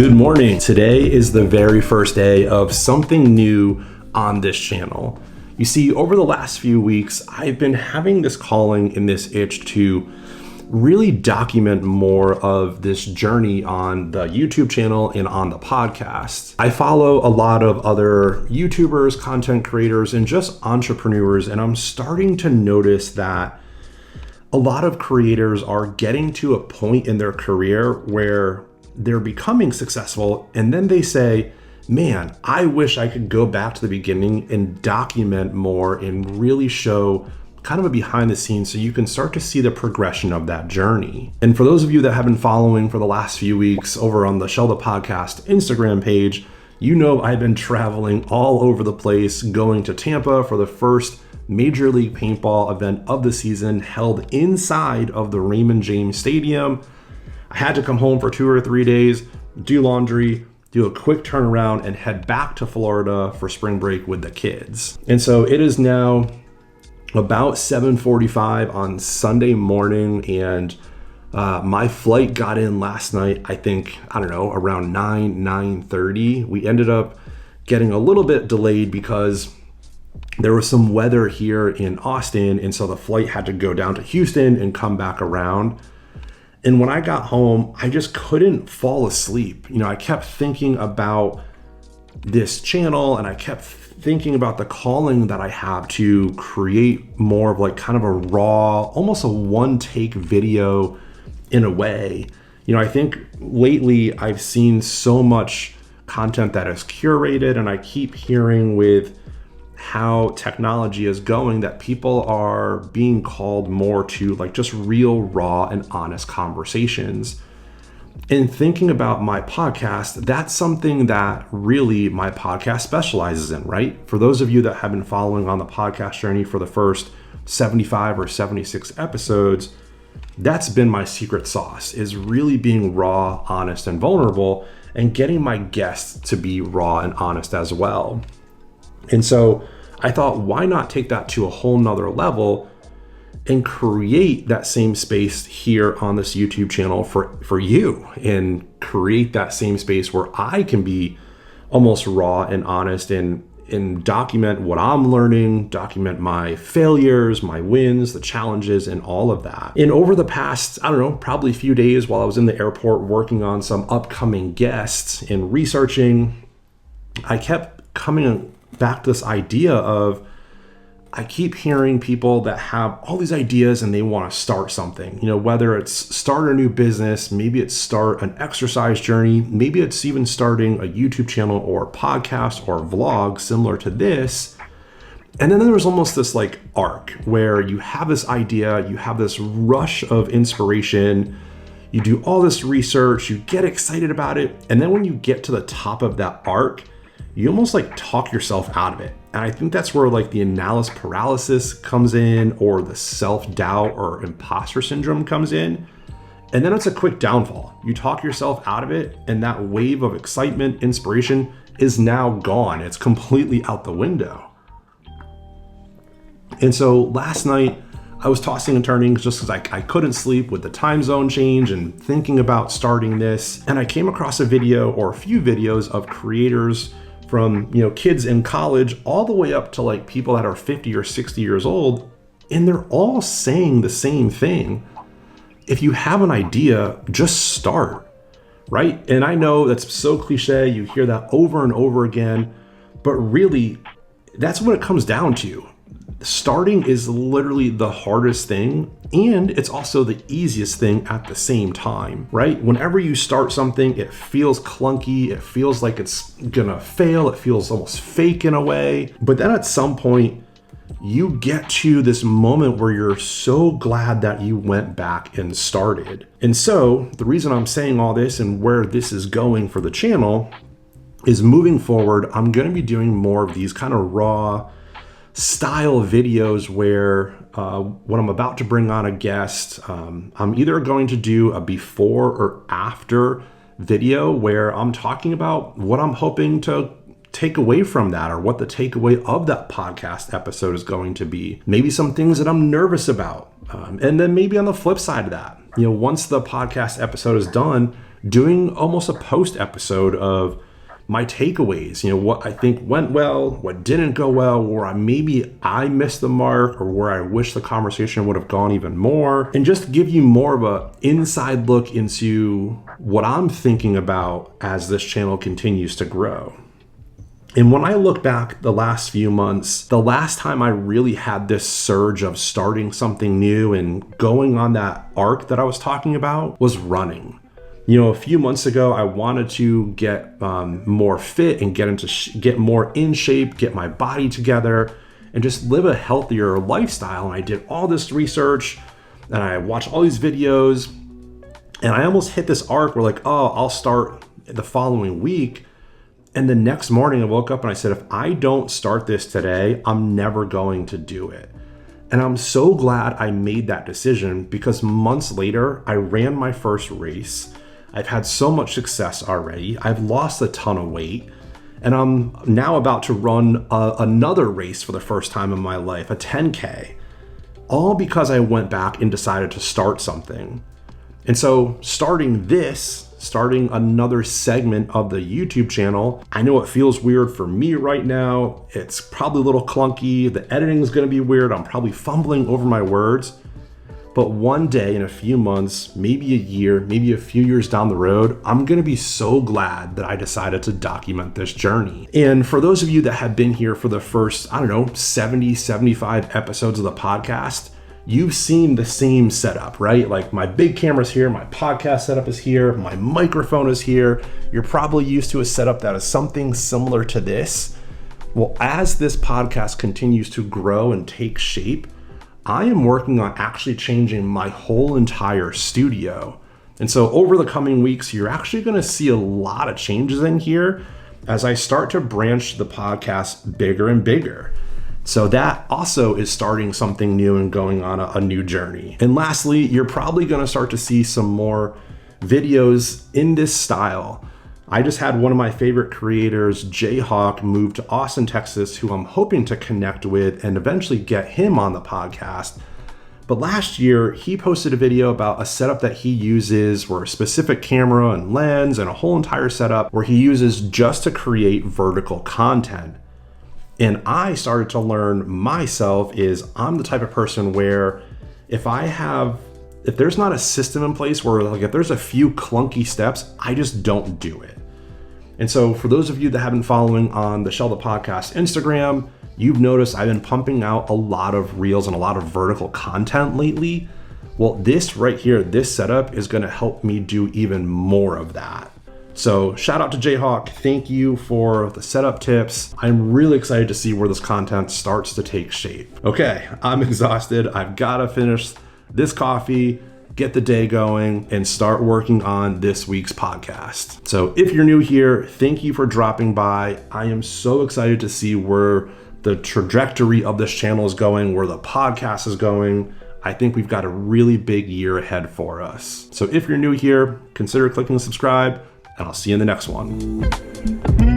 Good morning. Today is the very first day of something new on this channel. You see, over the last few weeks, I've been having this calling and this itch to really document more of this journey on the YouTube channel and on the podcast. I follow a lot of other YouTubers, content creators, and just entrepreneurs, and I'm starting to notice that a lot of creators are getting to a point in their career where they're becoming successful, and then they say, man, I wish I could go back to the beginning and document more and really show kind of a behind the scenes so you can start to see the progression of that journey. And for those of you that have been following for the last few weeks over on the Shellda podcast Instagram page, you know I've been traveling all over the place, going to Tampa for the first Major League Paintball event of the season held inside of the Raymond James Stadium. I had to come home for 2 or 3 days, do laundry, do a quick turnaround, and head back to Florida for spring break with the kids. And so it is now about 7:45 on Sunday morning, and my flight got in last night, I think, around 9:30. We ended up getting a little bit delayed because there was some weather here in Austin, and so the flight had to go down to Houston and come back around. And when I got home, I just couldn't fall asleep. I kept thinking about this channel, and I kept thinking about the calling that I have to create more of like kind of a raw, almost a one-take video in a way. I think lately I've seen so much content that is curated, and I keep hearing with how technology is going that people are being called more to like just real, raw, and honest conversations. And thinking about my podcast, that's something that really my podcast specializes in, right? For those of you that have been following on the podcast journey for the first 75 or 76 episodes, that's been my secret sauce, is really being raw, honest, and vulnerable, and getting my guests to be raw and honest as well. And so I thought, why not take that to a whole nother level and create that same space here on this YouTube channel for you, and create that same space where I can be almost raw and honest and document what I'm learning, document my failures, my wins, the challenges, and all of that. And over the past, probably a few days while I was in the airport working on some upcoming guests and researching, I kept coming back to this idea of, I keep hearing people that have all these ideas and they want to start something, whether it's start a new business, maybe it's start an exercise journey, maybe it's even starting a YouTube channel or podcast or vlog similar to this. And then there's almost this like arc where you have this idea, you have this rush of inspiration, you do all this research, you get excited about it. And then when you get to the top of that arc, you almost like talk yourself out of it. And I think that's where like the analysis paralysis comes in, or the self-doubt or imposter syndrome comes in. And then it's a quick downfall. You talk yourself out of it, and that wave of excitement, inspiration is now gone. It's completely out the window. And so last night I was tossing and turning just because I couldn't sleep with the time zone change and thinking about starting this. And I came across a video, or a few videos, of creators from kids in college all the way up to like people that are 50 or 60 years old, and they're all saying the same thing. If you have an idea, just start, right? And I know that's so cliche, you hear that over and over again, but really that's what it comes down to. Starting is literally the hardest thing, and it's also the easiest thing at the same time, right? Whenever you start something, it feels clunky, it feels like it's gonna fail, it feels almost fake in a way. But then at some point, you get to this moment where you're so glad that you went back and started. And so the reason I'm saying all this and where this is going for the channel is, moving forward, I'm gonna be doing more of these kind of raw style videos where when I'm about to bring on a guest, I'm either going to do a before or after video where I'm talking about what I'm hoping to take away from that, or what the takeaway of that podcast episode is going to be. Maybe some things that I'm nervous about. And then maybe on the flip side of that, once the podcast episode is done, doing almost a post episode of my takeaways, what I think went well, what didn't go well, where I missed the mark, or where I wish the conversation would have gone even more, and just give you more of a inside look into what I'm thinking about as this channel continues to grow. And when I look back the last few months, the last time I really had this surge of starting something new and going on that arc that I was talking about was running. A few months ago, I wanted to get more fit and get more in shape, get my body together, and just live a healthier lifestyle. And I did all this research, and I watched all these videos, and I almost hit this arc where I'll start the following week. And the next morning I woke up and I said, if I don't start this today, I'm never going to do it. And I'm so glad I made that decision, because months later, I ran my first race. I've had so much success already. I've lost a ton of weight, and I'm now about to run another race for the first time in my life, a 10K, all because I went back and decided to start something. And so starting another segment of the YouTube channel, I know it feels weird for me right now. It's probably a little clunky. The editing is going to be weird. I'm probably fumbling over my words. But one day, in a few months, maybe a year, maybe a few years down the road, I'm going to be so glad that I decided to document this journey. And for those of you that have been here for the first, 70, 75 episodes of the podcast, you've seen the same setup, right? Like, my big camera's here, my podcast setup is here, my microphone is here. You're probably used to a setup that is something similar to this. Well, as this podcast continues to grow and take shape, I am working on actually changing my whole entire studio. And so over the coming weeks, you're actually going to see a lot of changes in here as I start to branch the podcast bigger and bigger. So that also is starting something new and going on a new journey. And lastly, you're probably going to start to see some more videos in this style. I just had one of my favorite creators, Jayhawk, move to Austin, Texas, who I'm hoping to connect with and eventually get him on the podcast. But last year, he posted a video about a setup that he uses, where a specific camera and lens and a whole entire setup where he uses just to create vertical content. And I started to learn myself is I'm the type of person where if there's not a system in place, where if there's a few clunky steps, I just don't do it. And so for those of you that have been following on the Shellda podcast Instagram, you've noticed I've been pumping out a lot of reels and a lot of vertical content lately. Well, this right here, this setup is going to help me do even more of that. So shout out to Jayhawk. Thank you for the setup tips. I'm really excited to see where this content starts to take shape. Okay, I'm exhausted. I've got to finish this coffee, get the day going, and start working on this week's podcast. So if you're new here, thank you for dropping by. I am so excited to see where the trajectory of this channel is going, where the podcast is going. I think we've got a really big year ahead for us. So if you're new here, consider clicking subscribe, and I'll see you in the next one.